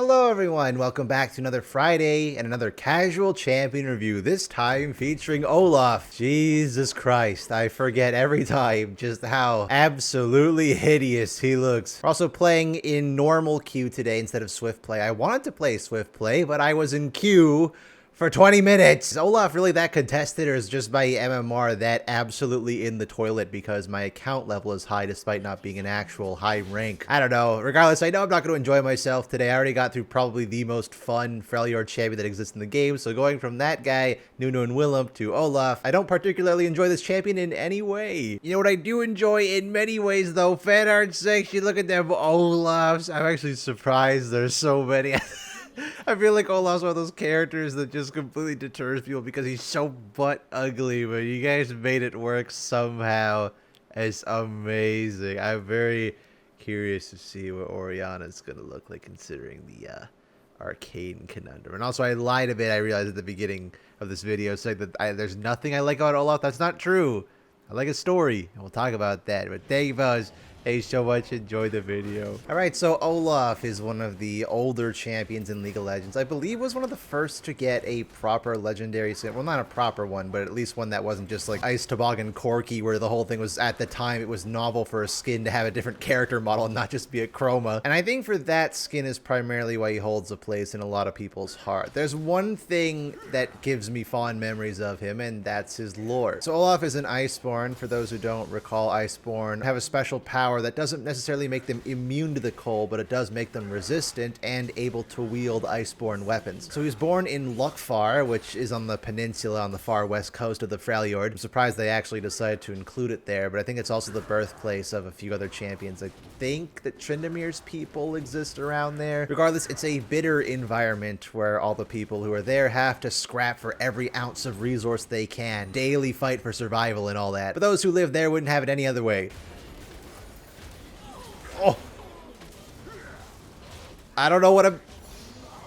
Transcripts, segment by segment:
Hello everyone, welcome back to another Friday and another casual champion review, this time featuring Olaf. Jesus Christ, I forget every time just how absolutely hideous he looks. We're also playing in normal queue today instead of swift play. I wanted to play swift play, but I was in queue for 20 minutes. Is Olaf really that contested, or is just my MMR that absolutely in the toilet because my account level is high despite not being an actual high rank? I don't know. Regardless, I know I'm not going to enjoy myself today. I already got through probably the most fun Freljord champion that exists in the game, so going from that guy, Nuno and Willem, to Olaf, I don't particularly enjoy this champion in any way. You know what I do enjoy in many ways though? Fan art section, look at them Olafs. I'm actually surprised there's so many. I feel like Olaf's one of those characters that just completely deters people because he's so butt ugly, but you guys made it work somehow. It's amazing. I'm very curious to see what Oriana's going to look like considering the arcane conundrum. And also, I lied a bit. I realized at the beginning of this video saying that there's nothing I like about Olaf. That's not true. I like his story, and we'll talk about that. But thank you, fellas. Hey, so much. Enjoy the video. Alright, so Olaf is one of the older champions in League of Legends. I believe was one of the first to get a proper legendary skin. Well, not a proper one, but at least one that wasn't just like Ice Toboggan Corki, where the whole thing was, at the time, it was novel for a skin to have a different character model and not just be a chroma. And I think for that skin is primarily why he holds a place in a lot of people's heart. There's one thing that gives me fond memories of him, and that's his lore. So Olaf is an Iceborn. For those who don't recall, Iceborn have a special power that doesn't necessarily make them immune to the cold, but it does make them resistant and able to wield iceborne weapons. So he was born in Lokfar, which is on the peninsula on the far west coast of the Freljord. I'm surprised they actually decided to include it there, but I think it's also the birthplace of a few other champions. I think that Trindamir's people exist around there. Regardless, it's a bitter environment where all the people who are there have to scrap for every ounce of resource they can, daily fight for survival and all that. But those who live there wouldn't have it any other way. Oh, I don't know what I'm...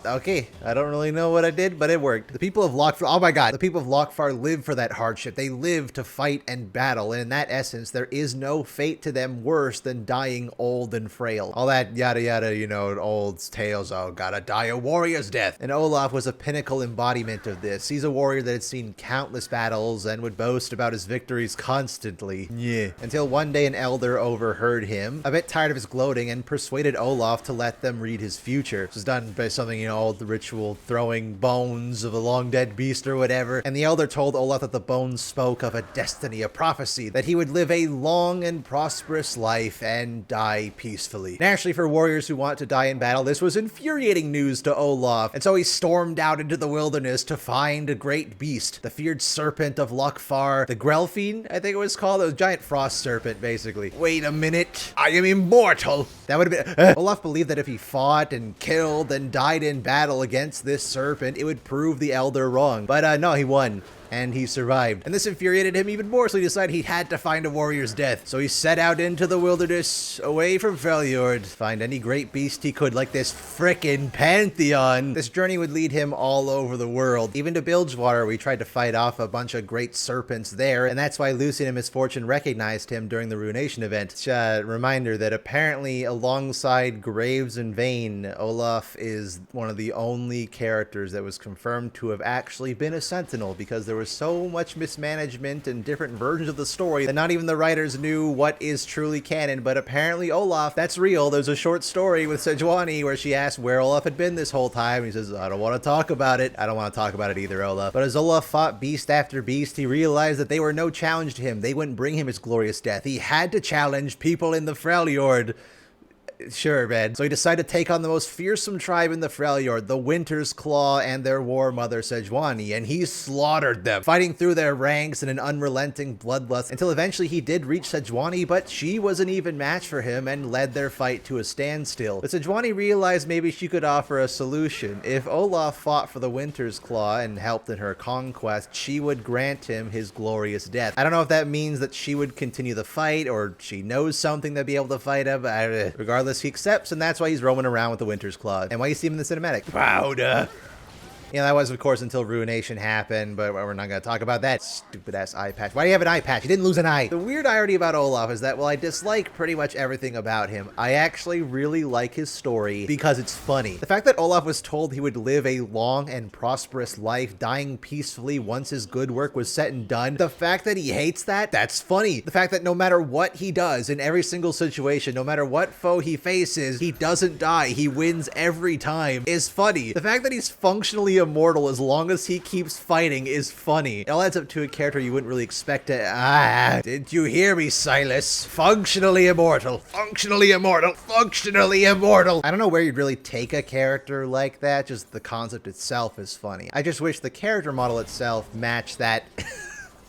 Okay, I don't really know what I did, but it worked. The people of Lokfar, oh my god, the people of Lokfar live for that hardship. They live to fight and battle, and in that essence, there is no fate to them worse than dying old and frail. All that yada yada, you know, old tales, oh, gotta die a warrior's death. And Olaf was a pinnacle embodiment of this. He's a warrior that had seen countless battles and would boast about his victories constantly. Yeah. Until one day an elder overheard him, a bit tired of his gloating, and persuaded Olaf to let them read his future. This was done by something, you know, the ritual throwing bones of a long dead beast or whatever, and the elder told Olaf that the bones spoke of a destiny, a prophecy, that he would live a long and prosperous life and die peacefully. Naturally, for warriors who want to die in battle, this was infuriating news to Olaf, and so he stormed out into the wilderness to find a great beast, the feared serpent of Lokfar, the Grelfin, I think it was called, a giant frost serpent, basically. Wait a minute, I am immortal! That would have been... Olaf believed that if he fought and killed and died in battle against this serpent, it would prove the elder wrong. But no, he won. And he survived. And this infuriated him even more, so he decided he had to find a warrior's death. So he set out into the wilderness, away from Freljord, to find any great beast he could, like this frickin' Pantheon. This journey would lead him all over the world. Even to Bilgewater, we tried to fight off a bunch of great serpents there, and that's why Lucian and Misfortune recognized him during the Ruination event. It's a reminder that apparently, alongside Graves and Vayne, Olaf is one of the only characters that was confirmed to have actually been a Sentinel, because there was so much mismanagement and different versions of the story that not even the writers knew what is truly canon. But apparently Olaf, that's real. There's a short story with Sejuani where she asked where Olaf had been this whole time. He says, I don't want to talk about it. I don't want to talk about it either, Olaf. But as Olaf fought beast after beast, he realized that they were no challenge to him. They wouldn't bring him his glorious death. He had to challenge people in the Freljord. Sure, man. So he decided to take on the most fearsome tribe in the Freljord, the Winter's Claw, and their war mother Sejuani, and he slaughtered them, fighting through their ranks in an unrelenting bloodlust until eventually he did reach Sejuani, but she was an even match for him and led their fight to a standstill. But Sejuani realized maybe she could offer a solution. If Olaf fought for the Winter's Claw and helped in her conquest, she would grant him his glorious death. I don't know if that means that she would continue the fight or she knows something to be able to fight him. Regardless, he accepts, and that's why he's roaming around with the Winter's Claw, and why you see him in the cinematic. Powder! Yeah, that was, of course, until Ruination happened, but we're not going to talk about that stupid-ass eye patch. Why do you have an eye patch? You didn't lose an eye. The weird irony about Olaf is that, while I dislike pretty much everything about him, I actually really like his story because it's funny. The fact that Olaf was told he would live a long and prosperous life, dying peacefully once his good work was set and done, the fact that he hates that, that's funny. The fact that no matter what he does in every single situation, no matter what foe he faces, he doesn't die, he wins every time, is funny. The fact that he's functionally immortal as long as he keeps fighting is funny. It all adds up to a character you wouldn't really expect to. Did you hear me, Silas? Functionally immortal. Functionally immortal. Functionally immortal. I don't know where you'd really take a character like that, just the concept itself is funny. I just wish the character model itself matched that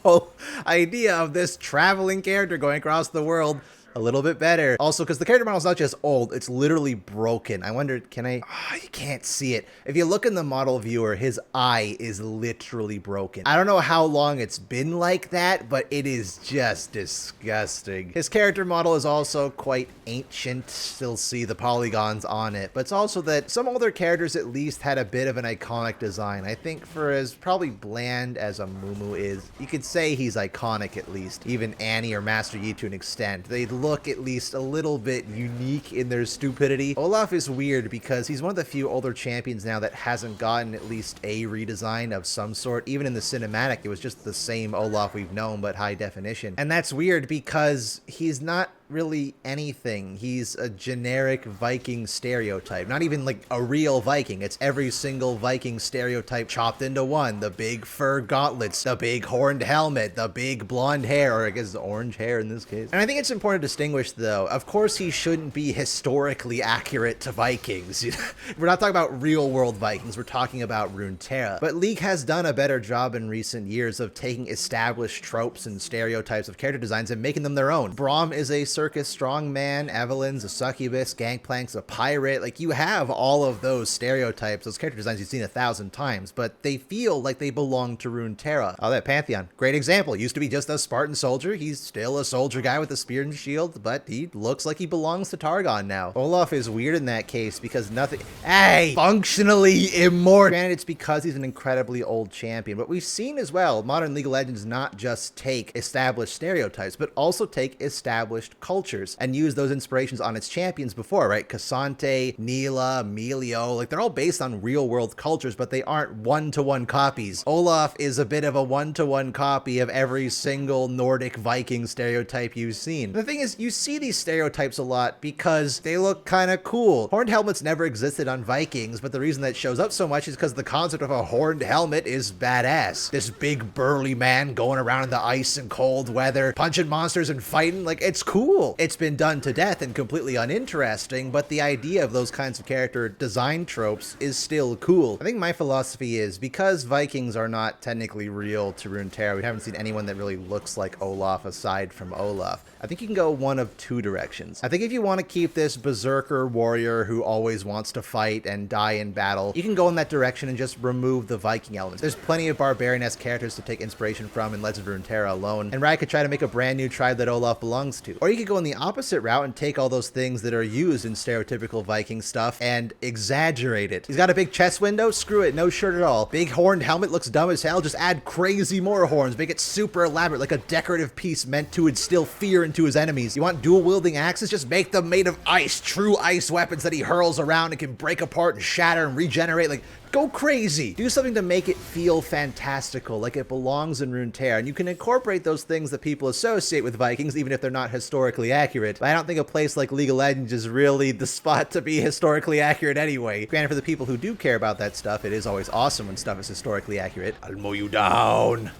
whole idea of this traveling character going across the world a little bit better. Also, because the character model is not just old, it's literally broken. I wonder, can I? Oh, you can't see it. If you look in the model viewer, his eye is literally broken. I don't know how long it's been like that, but it is just disgusting. His character model is also quite ancient. Still see the polygons on it, but it's also that some older characters at least had a bit of an iconic design. I think for as probably bland as a Mumu is, you could say he's iconic at least. Even Annie or Master Yi to an extent. They look at least a little bit unique in their stupidity. Olaf is weird because he's one of the few older champions now that hasn't gotten at least a redesign of some sort. Even in the cinematic, it was just the same Olaf we've known, but high definition. And that's weird because he's not really anything. He's a generic Viking stereotype. Not even like a real Viking. It's every single Viking stereotype chopped into one. The big fur gauntlets, the big horned helmet, the big blonde hair, or I guess orange hair in this case. And I think it's important to distinguish though. Of course he shouldn't be historically accurate to Vikings. We're not talking about real world Vikings. We're talking about Runeterra. But League has done a better job in recent years of taking established tropes and stereotypes of character designs and making them their own. Braum is a circus strongman, Evelyn's a succubus, Gangplank's a pirate. Like, you have all of those stereotypes, those character designs you've seen 1,000 times, but they feel like they belong to Runeterra. Oh, that Pantheon. Great example. Used to be just a Spartan soldier. He's still a soldier guy with a spear and shield, but he looks like he belongs to Targon now. Olaf is weird in that case because nothing... Hey! Functionally immortal! Granted, it's because he's an incredibly old champion, but we've seen as well, modern League of Legends not just take established stereotypes, but also take established cultures and use those inspirations on its champions before, right? Cassante, Neela, Melio, like they're all based on real world cultures, but they aren't one-to-one copies. Olaf is a bit of a one-to-one copy of every single Nordic Viking stereotype you've seen. The thing is, you see these stereotypes a lot because they look kind of cool. Horned helmets never existed on Vikings, but the reason that shows up so much is because the concept of a horned helmet is badass. This big burly man going around in the ice and cold weather, punching monsters and fighting, like it's cool. It's been done to death and completely uninteresting, but the idea of those kinds of character design tropes is still cool. I think my philosophy is, because Vikings are not technically real to Runeterra, we haven't seen anyone that really looks like Olaf aside from Olaf. I think you can go one of two directions. I think if you want to keep this berserker warrior who always wants to fight and die in battle, you can go in that direction and just remove the Viking elements. There's plenty of barbarian-esque characters to take inspiration from in Legends of Runeterra alone, and Riot could try to make a brand new tribe that Olaf belongs to. Or you could go in the opposite route and take all those things that are used in stereotypical Viking stuff and exaggerate it. He's got a big chest window? Screw it, no shirt at all. Big horned helmet looks dumb as hell, just add crazy more horns, make it super elaborate, like a decorative piece meant to instill fear into his enemies. You want dual wielding axes? Just make them made of ice, true ice weapons that he hurls around and can break apart and shatter and regenerate. Like, go crazy. Do something to make it feel fantastical, like it belongs in Runeterra, and you can incorporate those things that people associate with Vikings, even if they're not historically accurate. But I don't think a place like League of Legends is really the spot to be historically accurate anyway. Granted, for the people who do care about that stuff, it is always awesome when stuff is historically accurate. I'll mow you down.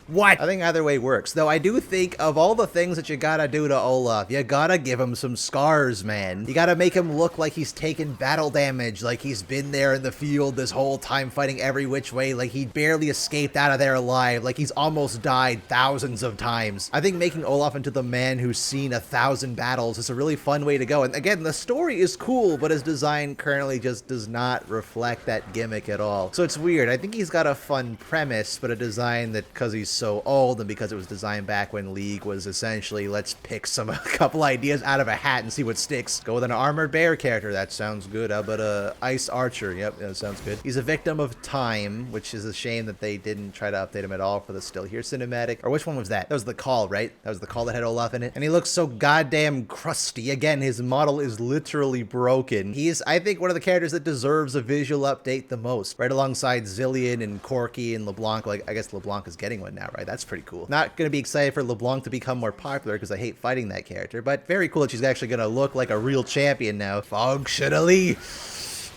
What? I think either way works. Though I do think of all the things that you gotta do to Olaf, you gotta give him some scars, man. You gotta make him look like he's taken battle damage, like he's been there in the field this whole time fighting every which way, like he barely escaped out of there alive, like he's almost died thousands of times. I think making Olaf into the man who's seen 1,000 battles is a really fun way to go. And again, the story is cool, but his design currently just does not reflect that gimmick at all. So it's weird. I think he's got a fun premise, but a design that, because he's so old and because it was designed back when League was essentially, let's pick a couple ideas out of a hat and see what sticks. Go with an armored bear character. That sounds good. How about a ice archer? Yep, that sounds good. He's a victim of time, which is a shame that they didn't try to update him at all for the Still Here cinematic. Or which one was that? That was the Call, right? That was the Call that had Olaf in it. And he looks so goddamn crusty. Again, his model is literally broken. He's, I think, one of the characters that deserves a visual update the most, right alongside Zillion and Corky and LeBlanc. Like, I guess LeBlanc is getting one now, right? That's pretty cool. Not gonna be excited for LeBlanc to become more popular because I hate fighting that character, but very cool that she's actually gonna look like a real champion now. Functionally.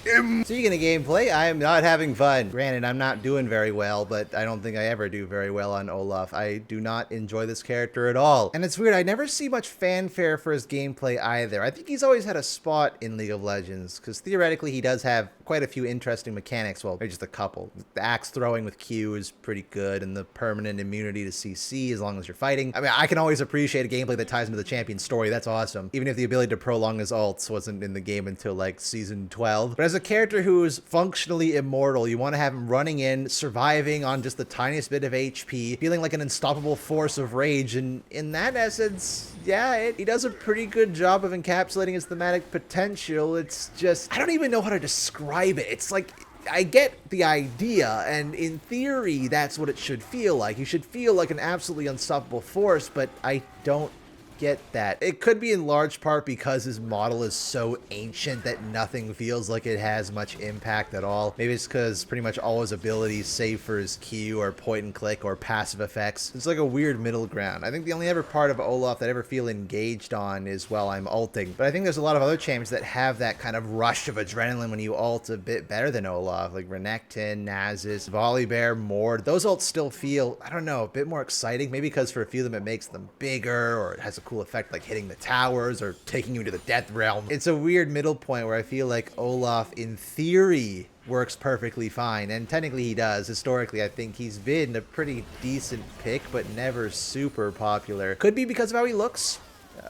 Speaking of gameplay, I am not having fun. Granted, I'm not doing very well, but I don't think I ever do very well on Olaf. I do not enjoy this character at all. And it's weird, I never see much fanfare for his gameplay either. I think he's always had a spot in League of Legends, because theoretically he does have quite a few interesting mechanics. Well, maybe just a couple. The axe throwing with Q is pretty good, and the permanent immunity to CC as long as you're fighting. I mean, I can always appreciate a gameplay that ties into the champion's story. That's awesome. Even if the ability to prolong his ults wasn't in the game until like season 12. But as a character who is functionally immortal, you want to have him running in, surviving on just the tiniest bit of HP, feeling like an unstoppable force of rage, and in that essence, yeah, he does a pretty good job of encapsulating his thematic potential. It's just, I don't even know how to describe it. It's like, I get the idea, and in theory, that's what it should feel like. You should feel like an absolutely unstoppable force, but I don't get that. It could be in large part because his model is so ancient that nothing feels like it has much impact at all. Maybe it's because pretty much all his abilities, save for his Q or point and click or passive effects, it's like a weird middle ground. I think the only ever part of Olaf that I ever feel engaged on is while I'm ulting. But I think there's a lot of other champions that have that kind of rush of adrenaline when you ult a bit better than Olaf, like Renekton, Nasus, Volibear, Mord. Those ults still feel, I don't know, a bit more exciting. Maybe because for a few of them it makes them bigger, or it has a cool effect like hitting the towers or taking you to the death realm. It's a weird middle point where I feel like Olaf in theory works perfectly fine, and technically he does. Historically, I think he's been a pretty decent pick, but never super popular. Could be because of how he looks.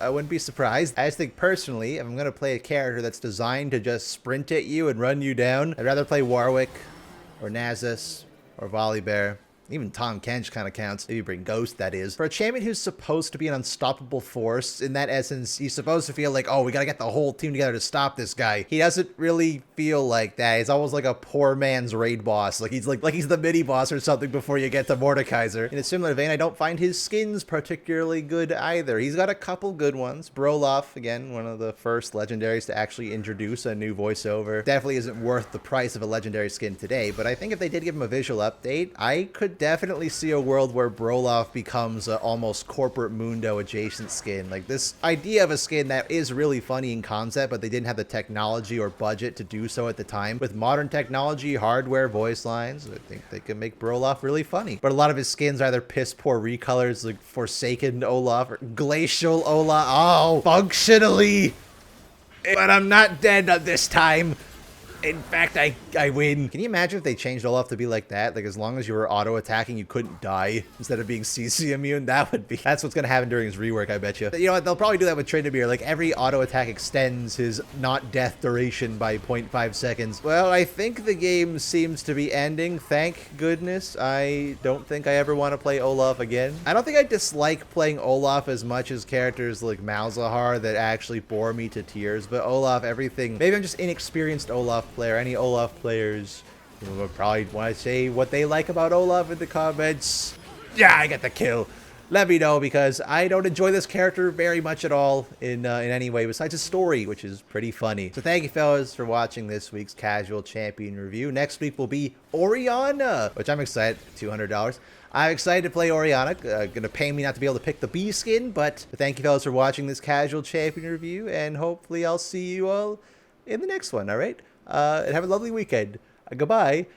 I wouldn't be surprised. I just think personally, if I'm gonna play a character that's designed to just sprint at you and run you down, I'd rather play Warwick or Nasus or Volibear. Even Tom Kench kind of counts. If you bring Ghost, that is. For a champion who's supposed to be an unstoppable force, in that essence, he's supposed to feel like, oh, we gotta get the whole team together to stop this guy. He doesn't really feel like that. He's almost like a poor man's raid boss. Like he's the mini boss or something before you get to Mordekaiser. In a similar vein, I don't find his skins particularly good either. He's got a couple good ones. Brolaf, again, one of the first legendaries to actually introduce a new voiceover. Definitely isn't worth the price of a legendary skin today, but I think if they did give him a visual update, I could definitely see a world where Brolaf becomes an almost corporate Mundo adjacent skin. Like this idea of a skin that is really funny in concept, but they didn't have the technology or budget to do so at the time. With modern technology, hardware, voice lines, I think they can make Brolaf really funny. But a lot of his skins are either piss poor recolors like Forsaken Olaf or Glacial Olaf. Oh, functionally. But I'm not dead this time. In fact, I win. Can you imagine if they changed Olaf to be like that? Like, as long as you were auto-attacking, you couldn't die instead of being CC immune? That's what's gonna happen during his rework, I bet you. You know what? They'll probably do that with Tryndamere. Like, every auto-attack extends his not-death duration by 0.5 seconds. Well, I think the game seems to be ending. Thank goodness. I don't think I ever want to play Olaf again. I don't think I dislike playing Olaf as much as characters like Malzahar that actually bore me to tears. But Olaf, everything. Maybe I'm just inexperienced Olaf player. Any Olaf players will probably want to say what they like about Olaf in the comments. Yeah, I get the kill. Let me know, because I don't enjoy this character very much at all in any way besides his story, which is pretty funny. So thank you, fellas, for watching this week's Casual Champion review. Next week will be Orianna, which I'm excited. $200. I'm excited to play Orianna. Gonna pain me not to be able to pick the B skin, but thank you, fellas, for watching this Casual Champion review, and hopefully I'll see you all in the next one. All right. And have a lovely weekend. Goodbye.